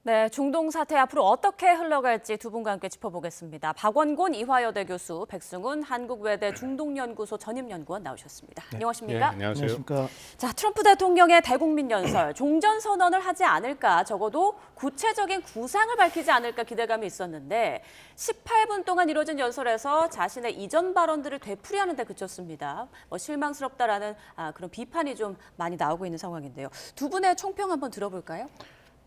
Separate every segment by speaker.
Speaker 1: 네, 중동 사태 앞으로 어떻게 흘러갈지 두 분과 함께 짚어보겠습니다. 박원곤 이화여대 교수, 백승훈 한국외대 중동연구소 전임연구원 나오셨습니다. 안녕하십니까?
Speaker 2: 네, 안녕하세요.
Speaker 3: 안녕하십니까.
Speaker 1: 자, 트럼프 대통령의 대국민 연설, 종전선언을 하지 않을까, 적어도 구체적인 구상을 밝히지 않을까 기대감이 있었는데 18분 동안 이뤄진 연설에서 자신의 이전 발언들을 되풀이하는 데 그쳤습니다. 실망스럽다라는 그런 비판이 좀 많이 나오고 있는 상황인데요. 두 분의 총평 한번 들어볼까요?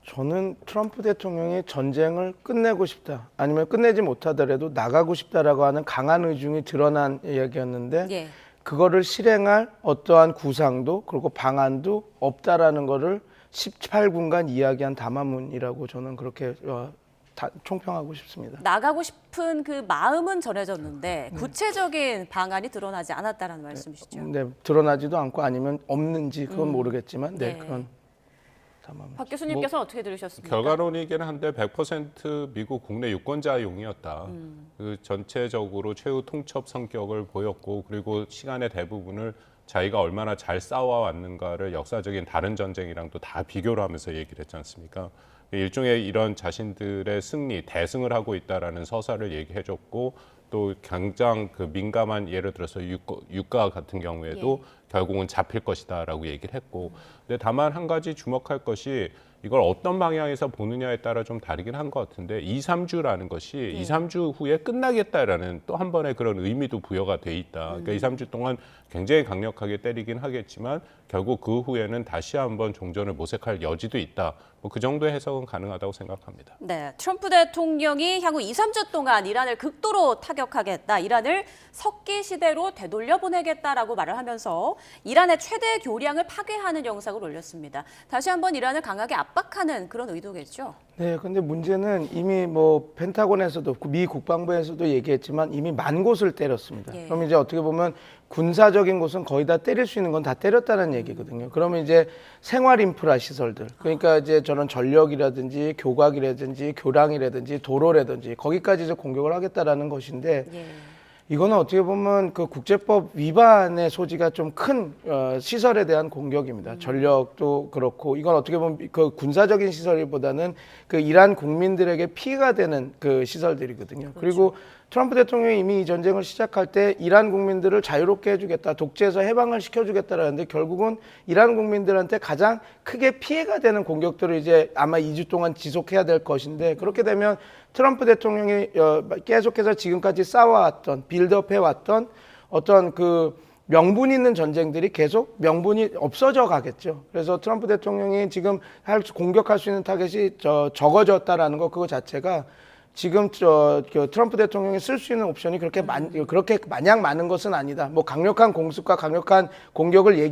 Speaker 3: 저는 트럼프 대통령이 전쟁을 끝내고 싶다, 아니면 끝내지 못하더라도 나가고 싶다라고 하는 강한 의중이 드러난 이야기였는데
Speaker 1: 예.
Speaker 3: 그거를 실행할 어떠한 구상도 그리고 방안도 없다라는 거를 18분간 이야기한 담화문이라고 저는 그렇게 총평하고 싶습니다.
Speaker 1: 나가고 싶은 그 마음은 전해졌는데 구체적인 방안이 드러나지 않았다는 말씀이시죠?
Speaker 3: 네, 드러나지도 않고 아니면 없는지 그건 모르겠지만 네,
Speaker 1: 네.
Speaker 3: 그런 담화문.
Speaker 1: 박 교수님께서 어떻게 들으셨습니까?
Speaker 2: 결과론이긴 한데 100% 미국 국내 유권자용이었다. 그 전체적으로 최후 통첩 성격을 보였고, 그리고 시간의 대부분을 자기가 얼마나 잘 싸워왔는가를 역사적인 다른 전쟁이랑도 다 비교를 하면서 얘기를 했지 않습니까? 일종의 이런 자신들의 승리, 대승을 하고 있다라는 서사를 얘기해줬고, 또 당장 그 민감한 예를 들어서 유가 같은 경우에도 결국은 잡힐 것이다라고 얘기를 했고, 근데 다만 한 가지 주목할 것이 이걸 어떤 방향에서 보느냐에 따라 좀 다르긴 한 것 같은데 2, 3주라는 것이 2, 3주 후에 끝나겠다라는 또 한 번의 그런 의미도 부여가 돼 있다. 그러니까 2, 3주 동안 굉장히 강력하게 때리긴 하겠지만 결국 그 후에는 다시 한번 종전을 모색할 여지도 있다. 뭐 그 정도의 해석은 가능하다고 생각합니다.
Speaker 1: 네, 트럼프 대통령이 향후 2, 3주 동안 이란을 극도로 타격하겠다, 이란을 석기 시대로 되돌려보내겠다라고 말을 하면서 이란의 최대 교량을 파괴하는 영상을 올렸습니다. 다시 한번 이란을 강하게 압박하는 그런 의도겠죠?
Speaker 3: 네, 근데 문제는 이미 뭐 펜타곤에서도 미 국방부에서도 얘기했지만 이미 만 곳을 때렸습니다.
Speaker 1: 예.
Speaker 3: 그럼 이제 어떻게 보면 군사적인 곳은 거의 다 때릴 수 있는 건 다 때렸다는 얘기거든요. 그러면 이제 생활 인프라 시설들, 그러니까 이제 저런 전력이라든지 교각이라든지 교량이라든지 도로라든지 거기까지 이제 공격을 하겠다라는 것인데
Speaker 1: 예.
Speaker 3: 이거는 어떻게 보면 그 국제법 위반의 소지가 좀 큰 시설에 대한 공격입니다. 전력도 그렇고 이건 어떻게 보면 그 군사적인 시설보다는 그 이란 국민들에게 피해가 되는 그 시설들이거든요.
Speaker 1: 그렇죠.
Speaker 3: 그리고 트럼프 대통령이 이미 이 전쟁을 시작할 때 이란 국민들을 자유롭게 해주겠다, 독재에서 해방을 시켜주겠다라는데 결국은 이란 국민들한테 가장 크게 피해가 되는 공격들을 이제 아마 2주 동안 지속해야 될 것인데 그렇게 되면 트럼프 대통령이 계속해서 지금까지 싸워왔던 빌드업해왔던 어떤 그 명분 있는 전쟁들이 계속 명분이 없어져 가겠죠. 그래서 트럼프 대통령이 지금 공격할 수 있는 타겟이 적어졌다라는 거 그거 자체가 지금 트럼프 대통령이 쓸 수 있는 옵션이 그렇게 마냥 많은 것은 아니다. 뭐 강력한 공습과 강력한 공격을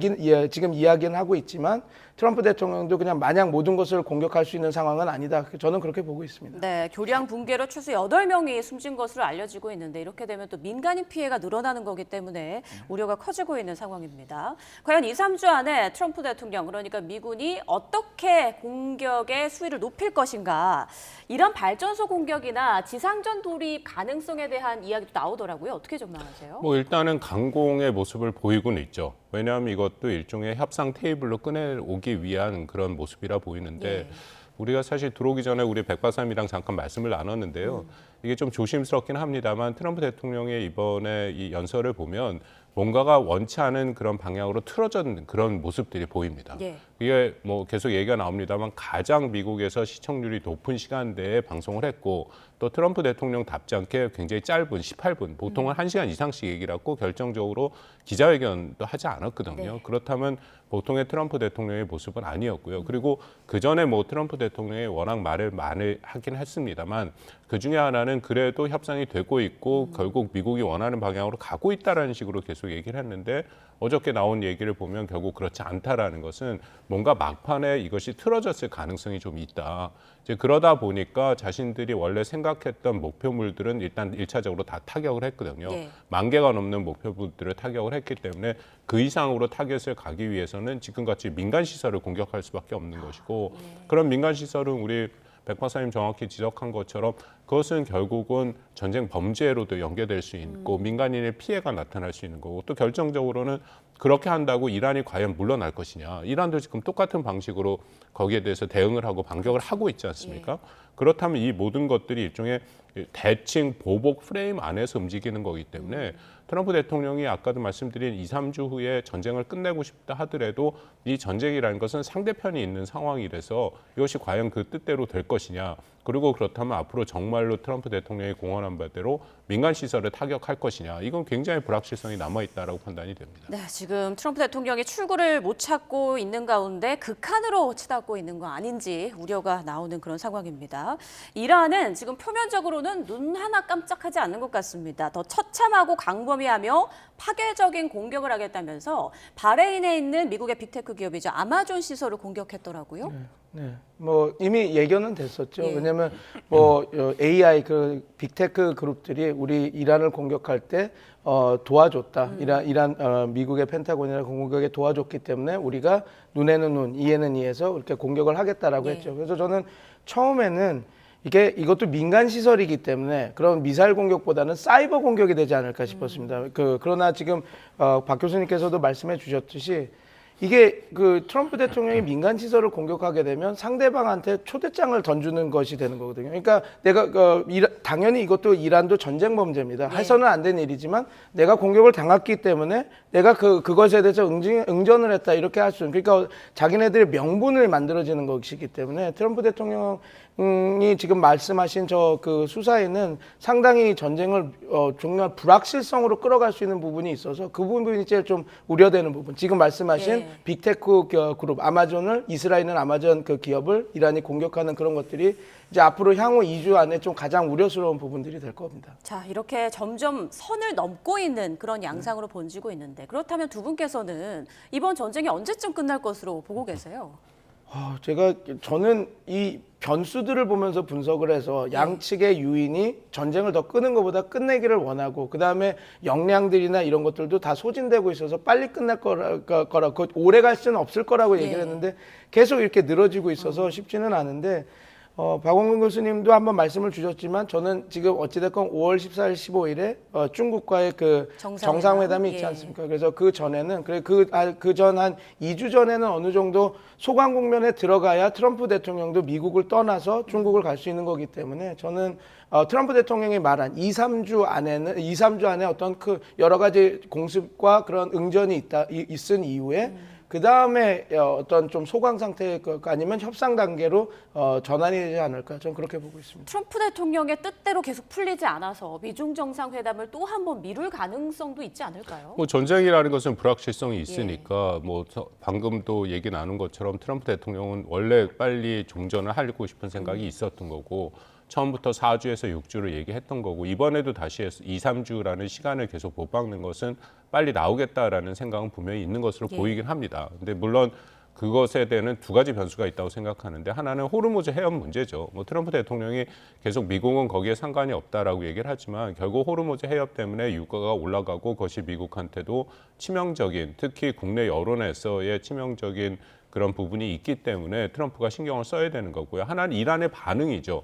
Speaker 3: 지금 이야기는 하고 있지만 트럼프 대통령도 그냥 마냥 모든 것을 공격할 수 있는 상황은 아니다. 저는 그렇게 보고 있습니다.
Speaker 1: 네, 교량 붕괴로 최소 8명이 숨진 것으로 알려지고 있는데 이렇게 되면 또 민간인 피해가 늘어나는 거기 때문에 우려가 커지고 있는 상황입니다. 과연 2, 3주 안에 트럼프 대통령, 그러니까 미군이 어떻게 공격의 수위를 높일 것인가, 이런 발전소 공격이나 지상전 돌입 가능성에 대한 이야기도 나오더라고요. 어떻게 전망하세요?
Speaker 2: 뭐 일단은 강공의 모습을 보이고는 있죠. 왜냐하면 이것도 일종의 협상 테이블로 꺼내오기 위한 그런 모습이라 보이는데
Speaker 1: 예.
Speaker 2: 우리가 사실 들어오기 전에 우리 백 박사님이랑 잠깐 말씀을 나눴는데요. 이게 좀 조심스럽긴 합니다만 트럼프 대통령의 이번에 이 연설을 보면 뭔가가 원치 않은 그런 방향으로 틀어진 그런 모습들이 보입니다.
Speaker 1: 예.
Speaker 2: 이게 뭐 계속 얘기가 나옵니다만 가장 미국에서 시청률이 높은 시간대에 방송을 했고 또 트럼프 대통령답지 않게 굉장히 짧은 18분, 보통은 1시간 이상씩 얘기를 하고 결정적으로 기자회견도 하지 않았거든요.
Speaker 1: 네.
Speaker 2: 그렇다면 보통의 트럼프 대통령의 모습은 아니었고요. 그리고 그 전에 뭐 트럼프 대통령이 워낙 말을 많이 하긴 했습니다만 그 중에 하나는 그래도 협상이 되고 있고 결국 미국이 원하는 방향으로 가고 있다라는 식으로 계속 얘기를 했는데 어저께 나온 얘기를 보면 결국 그렇지 않다라는 것은 뭔가 막판에 이것이 틀어졌을 가능성이 좀 있다. 이제 그러다 보니까 자신들이 원래 생각했던 목표물들은 일단 1차적으로 다 타격을 했거든요.
Speaker 1: 예.
Speaker 2: 10,000개가 넘는 목표물들을 타격을 했기 때문에 그 이상으로 타겟을 가기 위해서는 지금같이 민간 시설을 공격할 수밖에 없는 것이고 그런 민간 시설은 우리 백 박사님 정확히 지적한 것처럼 그것은 결국은 전쟁 범죄로도 연계될 수 있고 민간인의 피해가 나타날 수 있는 거고 또 결정적으로는 그렇게 한다고 이란이 과연 물러날 것이냐. 이란도 지금 똑같은 방식으로 거기에 대해서 대응을 하고 반격을 하고 있지 않습니까? 그렇다면 이 모든 것들이 일종의 대칭 보복 프레임 안에서 움직이는 거기 때문에 트럼프 대통령이 아까도 말씀드린 2, 3주 후에 전쟁을 끝내고 싶다 하더라도 이 전쟁이라는 것은 상대편이 있는 상황이라서 이것이 과연 그 뜻대로 될 것이냐. 그리고 그렇다면 앞으로 정말로 트럼프 대통령이 공언한 바대로 민간 시설을 타격할 것이냐. 이건 굉장히 불확실성이 남아있다라고 판단이 됩니다.
Speaker 1: 네, 지금 트럼프 대통령이 출구를 못 찾고 있는 가운데 극한으로 치닫고 있는 거 아닌지 우려가 나오는 그런 상황입니다. 이란은 지금 표면적으로는 눈 하나 깜짝하지 않는 것 같습니다. 더 처참하고 광범위하며 파괴적인 공격을 하겠다면서 바레인에 있는 미국의 빅테크 기업이죠. 아마존 시설을 공격했더라고요.
Speaker 3: 네, 뭐 이미 예견은 됐었죠.
Speaker 1: 예.
Speaker 3: 왜냐하면 뭐 AI 그 빅테크 그룹들이 우리 이란을 공격할 때 도와줬다. 이란 미국의 펜타곤이나 공격에 도와줬기 때문에 우리가 눈에는 눈, 이에는 이에서 이렇게 공격을 하겠다라고
Speaker 1: 예.
Speaker 3: 했죠. 그래서 저는 처음에는 이것도 민간 시설이기 때문에 그런 미사일 공격보다는 사이버 공격이 되지 않을까 싶었습니다. 그러나 지금 박 교수님께서도 말씀해 주셨듯이 이게 트럼프 대통령이 민간 시설을 공격하게 되면 상대방한테 초대장을 던지는 것이 되는 거거든요. 그러니까 내가 당연히 이것도 이란도 전쟁 범죄입니다. 해서는 안 된 일이지만 내가 공격을 당했기 때문에 내가 그것에 대해서 응전을 했다 이렇게 할 수 있는. 그러니까 자기네들의 명분을 만들어지는 것이기 때문에 트럼프 대통령이 지금 말씀하신 그 수사에는 상당히 전쟁을 정말 불확실성으로 끌어갈 수 있는 부분이 있어서 그 부분이 제일 좀 우려되는 부분. 지금 말씀하신 빅테크 그룹 아마존을 이스라엘은 아마존 그 기업을 이란이 공격하는 그런 것들이 이제 앞으로 향후 2주 안에 좀 가장 우려스러운 부분들이 될 겁니다.
Speaker 1: 자, 이렇게 점점 선을 넘고 있는 그런 양상으로 번지고 있는데 그렇다면 두 분께서는 이번 전쟁이 언제쯤 끝날 것으로 보고 계세요?
Speaker 3: 저는 이 변수들을 보면서 분석을 해서 양측의 요인이 전쟁을 더 끄는 것보다 끝내기를 원하고 그다음에 역량들이나 이런 것들도 다 소진되고 있어서 빨리 끝날 거라 오래 갈 수는 없을 거라고 얘기를 했는데 계속 이렇게 늘어지고 있어서 쉽지는 않은데 박원근 교수님도 한번 말씀을 주셨지만 저는 지금 어찌됐건 5월 14일, 15일에 중국과의 정상회담이 있지 않습니까? 그래서 그 전에는 그 전 한 2주 전에는 어느 정도 소강 국면에 들어가야 트럼프 대통령도 미국을 떠나서 중국을 갈 수 있는 거기 때문에 저는 트럼프 대통령이 말한 2, 3주 안에 어떤 여러 가지 공습과 그런 응전이 있은 이후에 그 다음에 어떤 좀 소강 상태 아니면 협상 단계로 전환이 되지 않을까 저는 그렇게 보고 있습니다.
Speaker 1: 트럼프 대통령의 뜻대로 계속 풀리지 않아서 미중 정상회담을 또 한 번 미룰 가능성도 있지 않을까요?
Speaker 2: 뭐 전쟁이라는 것은 불확실성이 있으니까 뭐 방금도 얘기 나눈 것처럼 트럼프 대통령은 원래 빨리 종전을 하고 싶은 생각이 있었던 거고 처음부터 4주에서 6주를 얘기했던 거고 이번에도 다시 2, 3주라는 시간을 계속 못 박는 것은 빨리 나오겠다라는 생각은 분명히 있는 것으로 보이긴 합니다. 근데 물론 그것에 대한 두 가지 변수가 있다고 생각하는데 하나는 호르무즈 해협 문제죠. 뭐 트럼프 대통령이 계속 미국은 거기에 상관이 없다라고 얘기를 하지만 결국 호르무즈 해협 때문에 유가가 올라가고 그것이 미국한테도 치명적인 특히 국내 여론에서의 치명적인 그런 부분이 있기 때문에 트럼프가 신경을 써야 되는 거고요. 하나는 이란의 반응이죠.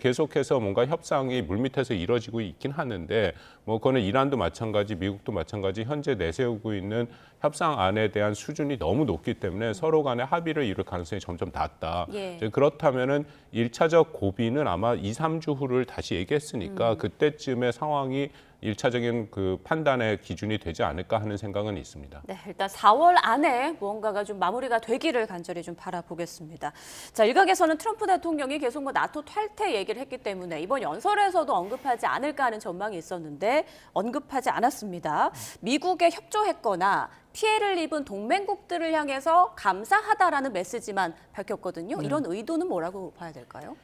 Speaker 2: 계속해서 뭔가 협상이 물밑에서 이뤄지고 있긴 하는데 뭐 그거는 이란도 마찬가지 미국도 마찬가지 현재 내세우고 있는 협상안에 대한 수준이 너무 높기 때문에 서로 간에 합의를 이룰 가능성이 점점 낮다. 그렇다면은 1차적 고비는 아마 2, 3주 후를 다시 얘기했으니까 그때쯤의 상황이 1차적인 그 판단의 기준이 되지 않을까 하는 생각은 있습니다.
Speaker 1: 네, 일단 4월 안에 무언가가 좀 마무리가 되기를 간절히 좀 바라보겠습니다. 자, 일각에서는 트럼프 대통령이 계속 나토 탈퇴 얘기를 했기 때문에 이번 연설에서도 언급하지 않을까 하는 전망이 있었는데 언급하지 않았습니다. 미국에 협조했거나 피해를 입은 동맹국들을 향해서 감사하다라는 메시지만 밝혔거든요. 이런 의도는 뭐라고 봐야 될까요?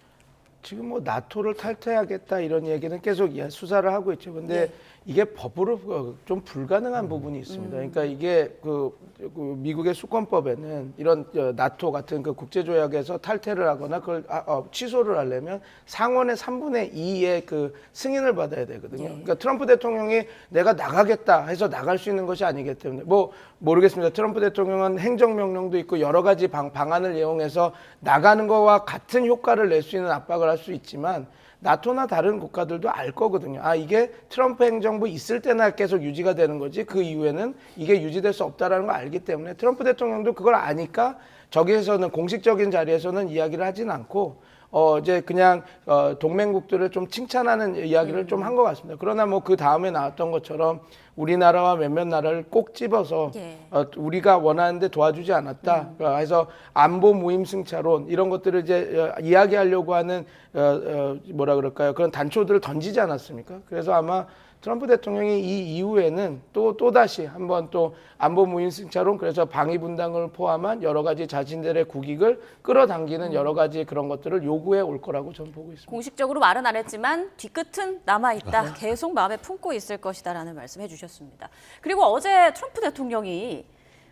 Speaker 3: 지금 뭐 나토를 탈퇴하겠다 이런 얘기는 계속 수사를 하고 있죠. 근데 이게 법으로 좀 불가능한 부분이 있습니다. 그러니까 이게 미국의 수권법에는 이런 나토 같은 국제조약에서 탈퇴를 하거나 그걸 취소를 하려면 상원의 3분의 2의 승인을 받아야 되거든요. 그러니까 트럼프 대통령이 내가 나가겠다 해서 나갈 수 있는 것이 아니기 때문에 뭐 모르겠습니다. 트럼프 대통령은 행정명령도 있고 여러 가지 방안을 이용해서 나가는 거와 같은 효과를 낼 수 있는 압박을 말할 수 있지만 나토나 다른 국가들도 알 거거든요. 아, 이게 트럼프 행정부 있을 때나 계속 유지가 되는 거지 그 이후에는 이게 유지될 수 없다라는 걸 알기 때문에 트럼프 대통령도 그걸 아니까 저기에서는 공식적인 자리에서는 이야기를 하진 않고 이제 그냥 동맹국들을 좀 칭찬하는 이야기를 좀 한 것 같습니다. 그러나 뭐 그 다음에 나왔던 것처럼 우리나라와 몇몇 나라를 꼭 집어서
Speaker 1: 예.
Speaker 3: 우리가 원하는데 도와주지 않았다. 그래서 안보 무임승차론 이런 것들을 이제 이야기하려고 하는 뭐라 그럴까요? 그런 단초들을 던지지 않았습니까? 그래서 아마 트럼프 대통령이 이 이후에는 또다시 한번 또 안보 무임승차론 그래서 방위 분담을 포함한 여러 가지 자신들의 국익을 끌어당기는 여러 가지 그런 것들을 요구해 올 거라고 저는 보고 있습니다.
Speaker 1: 공식적으로 말은 안 했지만 뒤끝은 남아있다. 계속 마음에 품고 있을 것이다라는 말씀 해주셨습니다. 그리고 어제 트럼프 대통령이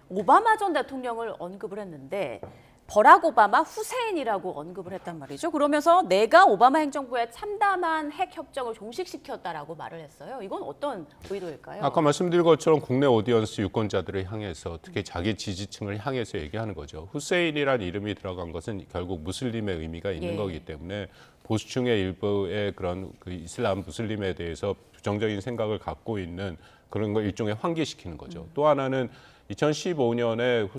Speaker 1: 오바마 전 대통령을 언급을 했는데 버락 오바마 후세인이라고 언급을 했단 말이죠. 그러면서 내가 오바마 행정부에 참담한 핵 협정을 종식시켰다라고 말을 했어요. 이건 어떤 의도일까요?
Speaker 2: 아까 말씀드린 것처럼 국내 오디언스 유권자들을 향해서 특히 자기 지지층을 향해서 얘기하는 거죠. 후세인이라는 이름이 들어간 것은 결국 무슬림의 의미가 있는
Speaker 1: 예.
Speaker 2: 거기 때문에 보수층의 일부의 그런 그 이슬람 무슬림에 대해서 부정적인 생각을 갖고 있는 그런 걸 일종의 환기시키는 거죠. 또 하나는 2015년에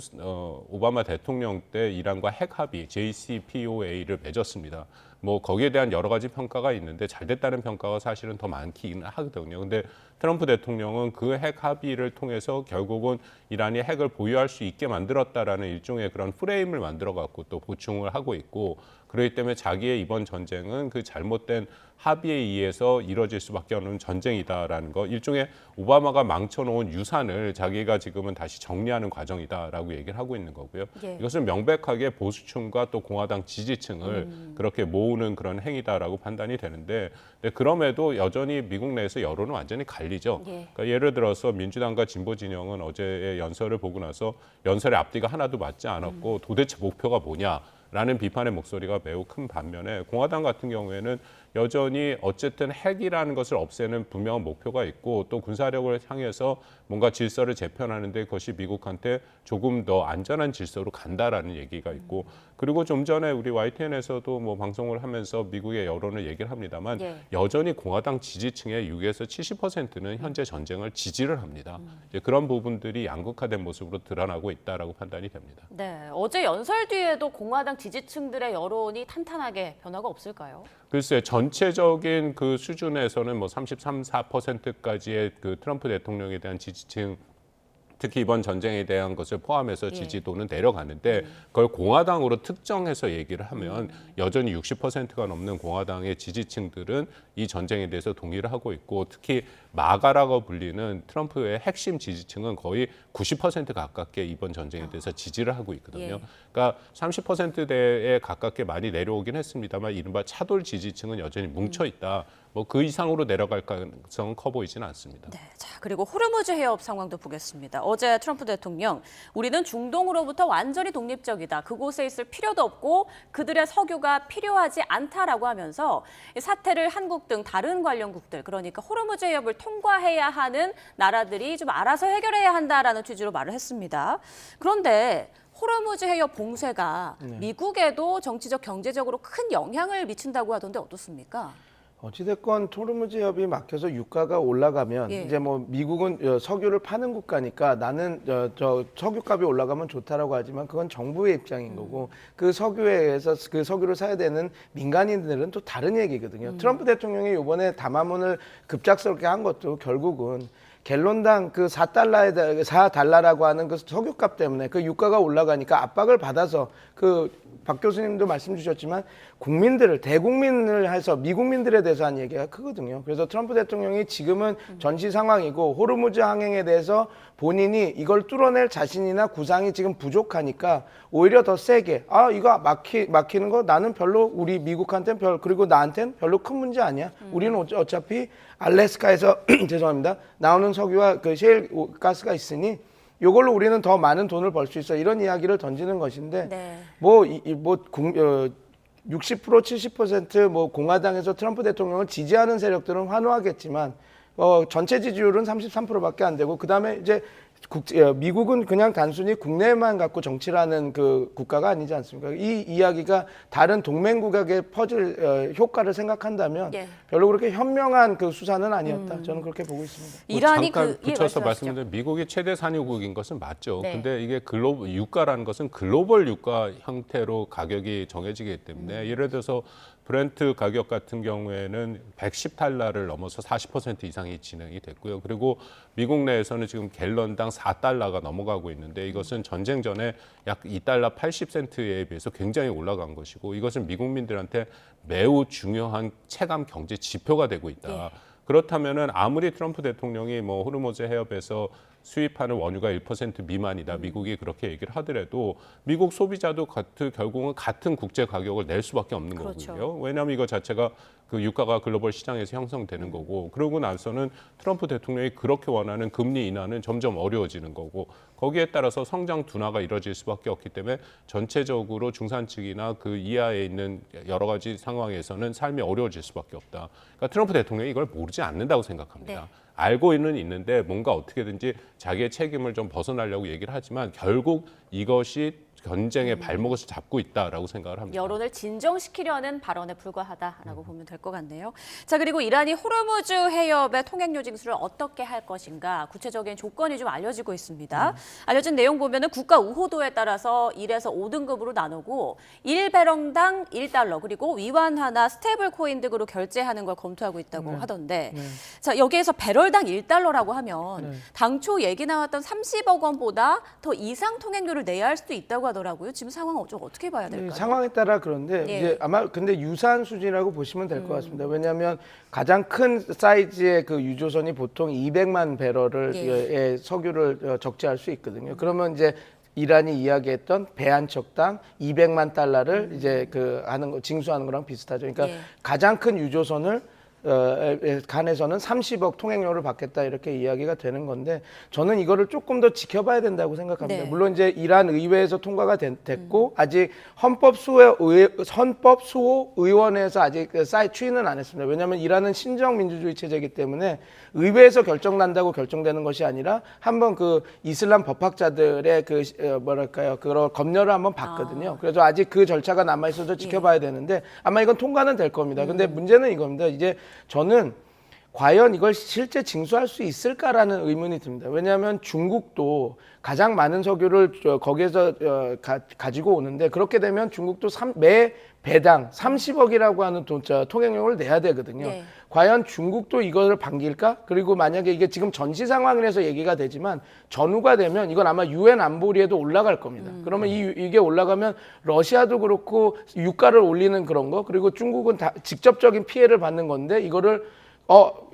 Speaker 2: 오바마 대통령 때 이란과 핵 합의 JCPOA를 맺었습니다. 뭐 거기에 대한 여러 가지 평가가 있는데 잘 됐다는 평가가 사실은 더 많긴 하거든요. 근데 트럼프 대통령은 그 핵 합의를 통해서 결국은 이란이 핵을 보유할 수 있게 만들었다라는 일종의 그런 프레임을 만들어 갖고 또 보충을 하고 있고 그렇기 때문에 자기의 이번 전쟁은 그 잘못된 합의에 의해서 이뤄질 수밖에 없는 전쟁이다라는 거 일종의 오바마가 망쳐놓은 유산을 자기가 지금은 다시 정리하는 과정이다라고 얘기를 하고 있는 거고요.
Speaker 1: 예.
Speaker 2: 이것은 명백하게 보수층과 또 공화당 지지층을 그렇게 모으는 그런 행위다라고 판단이 되는데 그럼에도 여전히 미국 내에서 여론은 완전히 갈리죠.
Speaker 1: 예.
Speaker 2: 그러니까 예를 들어서 민주당과 진보 진영은 어제의 연설을 보고 나서 연설의 앞뒤가 하나도 맞지 않았고 도대체 목표가 뭐냐 라는 비판의 목소리가 매우 큰 반면에 공화당 같은 경우에는 여전히 어쨌든 핵이라는 것을 없애는 분명한 목표가 있고 또 군사력을 향해서 뭔가 질서를 재편하는 데 그것이 미국한테 조금 더 안전한 질서로 간다라는 얘기가 있고 그리고 좀 전에 우리 YTN에서도 뭐 방송을 하면서 미국의 여론을 얘기를 합니다만
Speaker 1: 예.
Speaker 2: 여전히 공화당 지지층의 6에서 70%는 현재 전쟁을 지지를 합니다. 이제 그런 부분들이 양극화된 모습으로 드러나고 있다라고 판단이 됩니다.
Speaker 1: 네, 어제 연설 뒤에도 공화당 지지층들의 여론이 탄탄하게 변화가 없을까요?
Speaker 2: 글쎄 전체적인 그 수준에서는 뭐 33, 4%까지의 그 트럼프 대통령에 대한 지지층 특히 이번 전쟁에 대한 것을 포함해서 지지도는 내려가는데 그걸 공화당으로 특정해서 얘기를 하면 여전히 60%가 넘는 공화당의 지지층들은 이 전쟁에 대해서 동의를 하고 있고 특히 마가라고 불리는 트럼프의 핵심 지지층은 거의 90% 가깝게 이번 전쟁에 대해서 지지를 하고 있거든요.
Speaker 1: 예.
Speaker 2: 그러니까 30%대에 가깝게 많이 내려오긴 했습니다만 이른바 차돌 지지층은 여전히 뭉쳐 있다. 뭐 그 이상으로 내려갈 가능성은 커 보이지는 않습니다.
Speaker 1: 네, 자 그리고 호르무즈 해협 상황도 보겠습니다. 어제 트럼프 대통령 우리는 중동으로부터 완전히 독립적이다. 그곳에 있을 필요도 없고 그들의 석유가 필요하지 않다라고 하면서 이 사태를 한국 등 다른 관련국들 그러니까 호르무즈 해협을 통과해야 하는 나라들이 좀 알아서 해결해야 한다라는 취지로 말을 했습니다. 그런데 호르무즈 해협 봉쇄가 미국에도 정치적 경제적으로 큰 영향을 미친다고 하던데 어떻습니까?
Speaker 3: 어찌됐건 호르무즈 해협이 막혀서 유가가 올라가면
Speaker 1: 예.
Speaker 3: 이제 뭐 미국은 석유를 파는 국가니까 나는 저 석유값이 올라가면 좋다라고 하지만 그건 정부의 입장인 거고 그 석유에 의해서 그 석유를 사야 되는 민간인들은 또 다른 얘기거든요. 트럼프 대통령이 이번에 담화문을 급작스럽게 한 것도 결국은 갤론당 그 4달러라고 하는 그 석유값 때문에 그 유가가 올라가니까 압박을 받아서 그 박 교수님도 말씀 주셨지만 국민들을 대국민을 해서 미국민들에 대해서 한 얘기가 크거든요. 그래서 트럼프 대통령이 지금은 전시 상황이고 호르무즈 항행에 대해서 본인이 이걸 뚫어낼 자신이나 구상이 지금 부족하니까 오히려 더 세게 이거 막히는 거 나는 별로 우리 미국한테는 그리고 나한테는 별로 큰 문제 아니야. 우리는 어차피 알래스카에서 죄송합니다. 나오는 석유와 그 셰일 가스가 있으니 이걸로 우리는 더 많은 돈을 벌 수 있어. 이런 이야기를 던지는 것인데
Speaker 1: 네.
Speaker 3: 60% 70% 공화당에서 트럼프 대통령을 지지하는 세력들은 환호하겠지만 전체 지지율은 33%밖에 안 되고 그다음에 이제 미국은 그냥 단순히 국내만 갖고 정치를 하는 그 국가가 아니지 않습니까? 이 이야기가 다른 동맹국에게 퍼질 효과를 생각한다면
Speaker 1: 예.
Speaker 3: 별로 그렇게 현명한 그 수사는 아니었다. 저는 그렇게 보고 있습니다.
Speaker 1: 이란이
Speaker 2: 잠깐 붙여서
Speaker 1: 말씀하시죠.
Speaker 2: 말씀드리면 미국이 최대 산유국인 것은 맞죠.
Speaker 1: 네.
Speaker 2: 근데 이게 유가라는 것은 글로벌 유가 형태로 가격이 정해지기 때문에 예를 들어서 브렌트 가격 같은 경우에는 110달러를 넘어서 40% 이상이 진행이 됐고요. 그리고 미국 내에서는 지금 갤런당 4달러가 넘어가고 있는데 이것은 전쟁 전에 약 2달러 80센트에 비해서 굉장히 올라간 것이고 이것은 미국민들한테 매우 중요한 체감 경제 지표가 되고 있다.
Speaker 1: 예.
Speaker 2: 그렇다면은 아무리 트럼프 대통령이 뭐 호르무즈 해협에서 수입하는 원유가 1% 미만이다. 미국이 그렇게 얘기를 하더라도 미국 소비자도 결국은 같은 국제 가격을 낼 수밖에 없는
Speaker 1: 그렇죠.
Speaker 2: 거고요. 왜냐하면 이거 자체가 그 유가가 글로벌 시장에서 형성되는 거고 그러고 나서는 트럼프 대통령이 그렇게 원하는 금리 인하는 점점 어려워지는 거고 거기에 따라서 성장 둔화가 이뤄질 수밖에 없기 때문에 전체적으로 중산층이나 그 이하에 있는 여러 가지 상황에서는 삶이 어려워질 수밖에 없다. 그러니까 트럼프 대통령이 이걸 모르지 않는다고 생각합니다.
Speaker 1: 네.
Speaker 2: 알고는 있는데 뭔가 어떻게든지 자기의 책임을 좀 벗어나려고 얘기를 하지만 결국 이것이 전쟁의 발목을 잡고 있다라고 생각을 합니다.
Speaker 1: 여론을 진정시키려는 발언에 불과하다라고 보면 될 것 같네요. 자, 그리고 이란이 호르무즈 해협의 통행료 징수를 어떻게 할 것인가 구체적인 조건이 좀 알려지고 있습니다. 알려진 내용 보면은 국가 우호도에 따라서 1에서 5등급으로 나누고 1배럴당 1달러 그리고 위안화나 스테이블 코인 등으로 결제하는 걸 검토하고 있다고 하던데 자, 여기에서 배럴당 1달러라고 하면 당초 얘기 나왔던 30억 원보다 더 이상 통행료를 내야 할 수도 있다고 하더라고요. 지금 상황 좀 어떻게 봐야 될까요?
Speaker 3: 상황에 따라 그런데
Speaker 1: 예.
Speaker 3: 이제 아마 근데 유사한 수준이라고 보시면 될 것 같습니다. 왜냐하면 가장 큰 사이즈의 그 유조선이 보통 200만 배럴을
Speaker 1: 예.
Speaker 3: 석유를 적재할 수 있거든요. 그러면 이제 이란이 이야기했던 배 한 척당 200만 달러를 이제 그 하는 거 징수하는 거랑 비슷하죠. 그러니까
Speaker 1: 예.
Speaker 3: 가장 큰 유조선을 간에서는 30억 통행료를 받겠다 이렇게 이야기가 되는 건데 저는 이거를 조금 더 지켜봐야 된다고 생각합니다.
Speaker 1: 네.
Speaker 3: 물론 이제 이란 의회에서 통과가 됐고 아직 헌법 수호 의원회에서 아직 추인은 안 했습니다. 왜냐하면 이란은 신정 민주주의 체제이기 때문에 의회에서 결정난다고 결정되는 것이 아니라 한번 그 이슬람 법학자들의 그 뭐랄까요 그런 검열을 한번 봤거든요. 그래서 아직 그 절차가 남아 있어서 지켜봐야 되는데 아마 이건 통과는 될 겁니다. 근데 문제는 이겁니다. 이제 저는 과연 이걸 실제 징수할 수 있을까라는 의문이 듭니다. 왜냐하면 중국도 가장 많은 석유를 거기에서 가지고 오는데 그렇게 되면 중국도 매 배당 30억이라고 하는 통행료를 내야 되거든요.
Speaker 1: 네.
Speaker 3: 과연 중국도 이걸 반길까? 그리고 만약에 이게 지금 전시 상황이라서 얘기가 되지만 전후가 되면 이건 아마 유엔 안보리에도 올라갈 겁니다. 그러면 이게 올라가면 러시아도 그렇고 유가를 올리는 그런 거 그리고 중국은 다 직접적인 피해를 받는 건데 이거를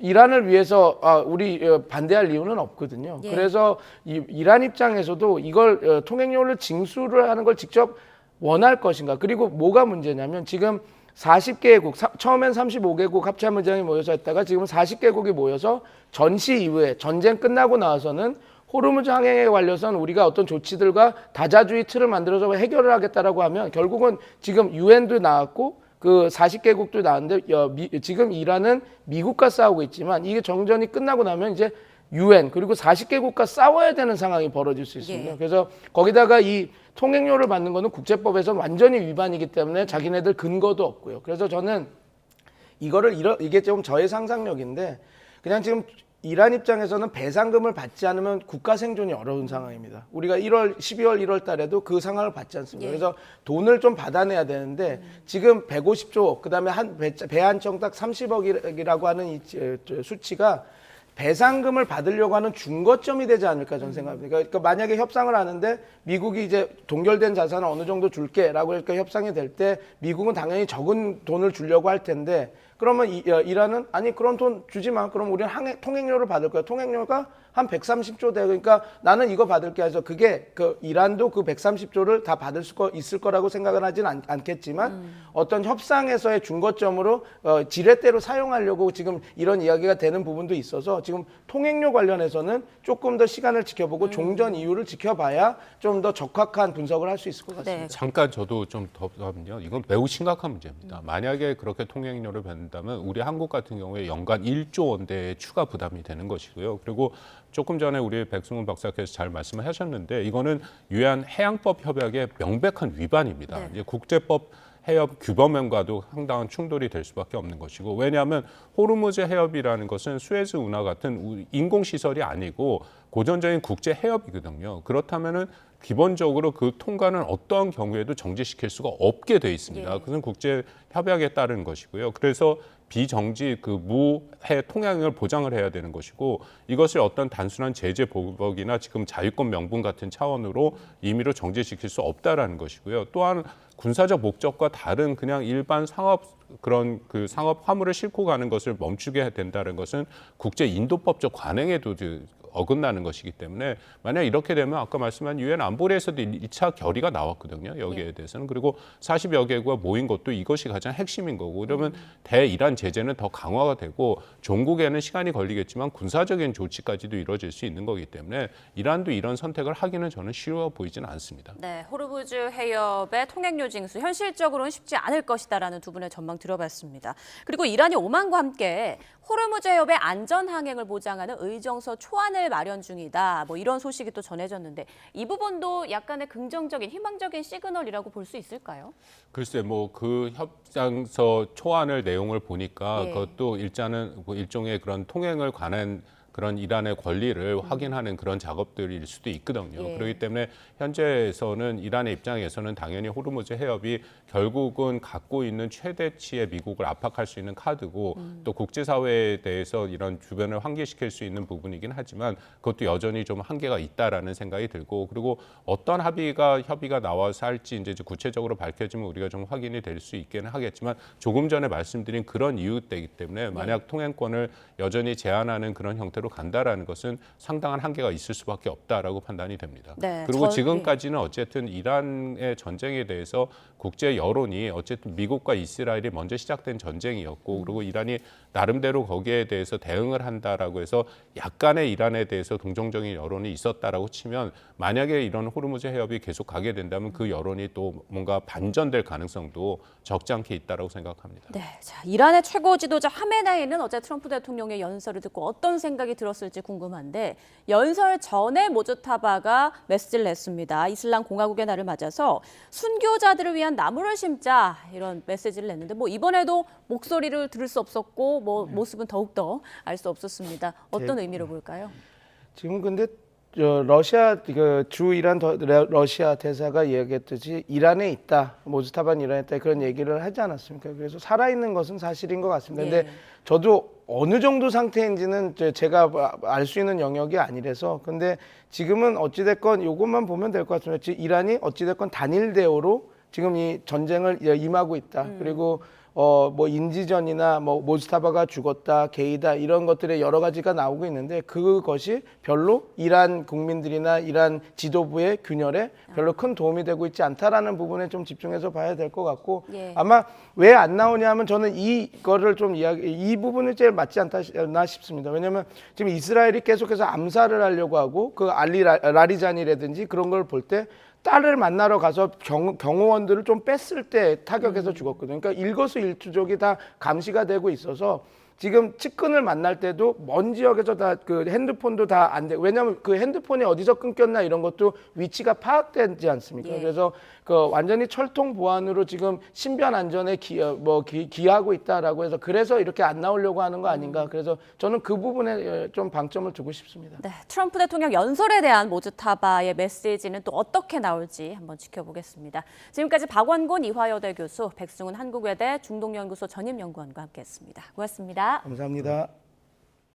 Speaker 3: 이란을 위해서 우리 반대할 이유는 없거든요.
Speaker 1: 예.
Speaker 3: 그래서 이란 입장에서도 이걸 통행료를 징수를 하는 걸 직접 원할 것인가. 그리고 뭐가 문제냐면 지금 40개국, 처음엔 35개국 합참의장이 모여서 했다가 지금 40개국이 모여서 전시 이후에 전쟁 끝나고 나와서는 호르무즈 항행에 관련해서는 우리가 어떤 조치들과 다자주의 틀을 만들어서 해결을 하겠다라고 하면 결국은 지금 유엔도 나왔고 그 40개국도 나왔는데 지금 이란은 미국과 싸우고 있지만 이게 정전이 끝나고 나면 이제 유엔 그리고 40개국과 싸워야 되는 상황이 벌어질 수 있습니다.
Speaker 1: 예.
Speaker 3: 그래서 거기다가 이 통행료를 받는 거는 국제법에서는 완전히 위반이기 때문에 자기네들 근거도 없고요. 그래서 저는 이게 좀 저의 상상력인데 그냥 지금 이란 입장에서는 배상금을 받지 않으면 국가 생존이 어려운 상황입니다. 우리가 12월, 1월 달에도 그 상황을 받지 않습니다.
Speaker 1: 예.
Speaker 3: 그래서 돈을 좀 받아내야 되는데 지금 150조, 그다음에 배 한 척당 30억이라고 하는 이 수치가 배상금을 받으려고 하는 중거점이 되지 않을까 저는 생각합니다. 그러니까 만약에 협상을 하는데 미국이 이제 동결된 자산을 어느 정도 줄게라고 해서 협상이 될 때 미국은 당연히 적은 돈을 주려고 할 텐데 그러면 이란은 아니 그런 돈 주지 마. 그럼 우리는 통행료를 받을 거야. 통행료가 한 130조 돼. 그러니까 나는 이거 받을게 해서 그게 이란도 그 130조를 다 받을 수 있을 거라고 생각은 하진 않겠지만 어떤 협상에서의 중거점으로 지렛대로 사용하려고 지금 이런 이야기가 되는 부분도 있어서 지금 통행료 관련해서는 조금 더 시간을 지켜보고 종전 이유를 지켜봐야 좀 더 적확한 분석을 할 수 있을 것 같습니다.
Speaker 1: 네.
Speaker 2: 잠깐 저도 좀 더 하면요. 이건 매우 심각한 문제입니다. 만약에 그렇게 통행료를 한다면 우리 한국 같은 경우에 연간 1조 원대의 추가 부담이 되는 것이고요. 그리고 조금 전에 우리 백승훈 박사께서 잘 말씀하셨는데 이거는 유엔 해양법 협약의 명백한 위반입니다.
Speaker 1: 네.
Speaker 2: 이제 국제법 해협 규범행과도 상당한 충돌이 될 수밖에 없는 것이고 왜냐하면 호르무즈 해협이라는 것은 수에즈 운하 같은 인공시설이 아니고 고전적인 국제 해협이거든요. 그렇다면은 기본적으로 그 통과는 어떠한 경우에도 정지시킬 수가 없게 돼 있습니다.
Speaker 1: 예.
Speaker 2: 그것은 국제 협약에 따른 것이고요. 그래서 비정지 그 무해 통행을 보장을 해야 되는 것이고 이것을 어떤 단순한 제재 보복이나 지금 자유권 명분 같은 차원으로 임의로 정지시킬 수 없다라는 것이고요. 또한 군사적 목적과 다른 그냥 일반 상업 그런 그 상업 화물을 싣고 가는 것을 멈추게 된다는 것은 국제 인도법적 관행에도 어긋나는 것이기 때문에 만약 이렇게 되면 아까 말씀한 유엔 안보리에서도 1차 결의가 나왔거든요. 여기에 대해서는. 그리고 40여 개국가 모인 것도 이것이 가장 핵심인 거고 그러면 대이란 제재는 더 강화가 되고 종국에는 시간이 걸리겠지만 군사적인 조치까지도 이루어질 수 있는 거기 때문에 이란도 이런 선택을 하기는 저는 쉬워 보이지는 않습니다.
Speaker 1: 네, 호르무즈 해협의 통행료 징수 현실적으로는 쉽지 않을 것이다라는 두 분의 전망 들어봤습니다. 그리고 이란이 오만과 함께 호르무즈 해협의 안전 항행을 보장하는 의정서 초안을 마련 중이다. 뭐 이런 소식이 또 전해졌는데 이 부분도 약간의 긍정적인 희망적인 시그널이라고 볼 수 있을까요?
Speaker 2: 글쎄 뭐 그 협상서 초안을 내용을 보니까
Speaker 1: 예.
Speaker 2: 그것도 일종의 그런 통행을 관한 그런 이란의 권리를 확인하는 그런 작업들일 수도 있거든요.
Speaker 1: 예.
Speaker 2: 그렇기 때문에 현재에서는 이란의 입장에서는 당연히 호르무즈 해협이 결국은 갖고 있는 최대치의 미국을 압박할 수 있는 카드고 또 국제사회에 대해서 이런 주변을 환기시킬 수 있는 부분이긴 하지만 그것도 여전히 좀 한계가 있다라는 생각이 들고 그리고 어떤 협의가 나와서 할지 이제 구체적으로 밝혀지면 우리가 좀 확인이 될 수 있기는 하겠지만 조금 전에 말씀드린 그런 이유 때이기 때문에 만약 통행권을 여전히 제한하는 그런 형태로 간다라는 것은 상당한 한계가 있을 수밖에 없다라고 판단이 됩니다.
Speaker 1: 네,
Speaker 2: 그리고 지금까지는 어쨌든 이란의 전쟁에 대해서 국제 여론이 어쨌든 미국과 이스라엘이 먼저 시작된 전쟁이었고 그리고 이란이 나름대로 거기에 대해서 대응을 한다라고 해서 약간의 이란에 대해서 동정적인 여론이 있었다라고 치면 만약에 이런 호르무즈 해협이 계속 가게 된다면 그 여론이 또 뭔가 반전될 가능성도 적지 않게 있다라고 생각합니다.
Speaker 1: 네, 자 이란의 최고 지도자 하메나이는 어제 트럼프 대통령의 연설을 듣고 어떤 생각이 들었을지 궁금한데 연설 전에 모즈타바가 메시지를 냈습니다. 이슬람 공화국의 날을 맞아서 순교자들을 위한 나무를 심자 이런 메시지를 냈는데 뭐 이번에도 목소리를 들을 수 없었고 뭐 모습은 더욱더 알 수 없었습니다. 어떤 의미로 볼까요?
Speaker 3: 지금 근데 러시아 주 이란 러시아 대사가 이야기했듯이 이란에 있다, 모즈타바는 이란에 있다 그런 얘기를 하지 않았습니까? 그래서 살아있는 것은 사실인 것 같습니다.
Speaker 1: 예.
Speaker 3: 근데 저도 어느 정도 상태인지는 제가 알 수 있는 영역이 아니라서 근데 지금은 어찌됐건 이것만 보면 될 것 같습니다. 지금 이란이 어찌됐건 단일 대오로 지금 이 전쟁을 임하고 있다. 그리고 뭐 인지전이나 뭐 모즈타바가 죽었다, 게이다 이런 것들의 여러 가지가 나오고 있는데 그것이 별로 이란 국민들이나 이란 지도부의 균열에 별로 큰 도움이 되고 있지 않다라는 부분에 좀 집중해서 봐야 될 것 같고
Speaker 1: 예.
Speaker 3: 아마 왜 안 나오냐 하면 저는 이거를 좀 이 부분이 제일 맞지 않나 싶습니다. 왜냐하면 지금 이스라엘이 계속해서 암살을 하려고 하고 그 라리잔이라든지 그런 걸 볼 때 딸을 만나러 가서 경호원들을 좀 뺐을 때 타격해서 죽었거든요. 그러니까 일거수일투족이 다 감시가 되고 있어서 지금 측근을 만날 때도 먼 지역에서 다 그 핸드폰도 다 안 돼. 왜냐하면 그 핸드폰이 어디서 끊겼나 이런 것도 위치가 파악되지 않습니까?
Speaker 1: 예.
Speaker 3: 그래서 그 완전히 철통 보안으로 지금 신변 안전에 기하고 있다라고 해서 그래서 이렇게 안 나오려고 하는 거 아닌가. 그래서 저는 그 부분에 좀 방점을 두고 싶습니다.
Speaker 1: 네, 트럼프 대통령 연설에 대한 모즈타바의 메시지는 또 어떻게 나올지 한번 지켜보겠습니다. 지금까지 박원곤 이화여대 교수, 백승훈 한국외대 중동연구소 전임연구원과 함께했습니다. 고맙습니다.
Speaker 3: 감사합니다.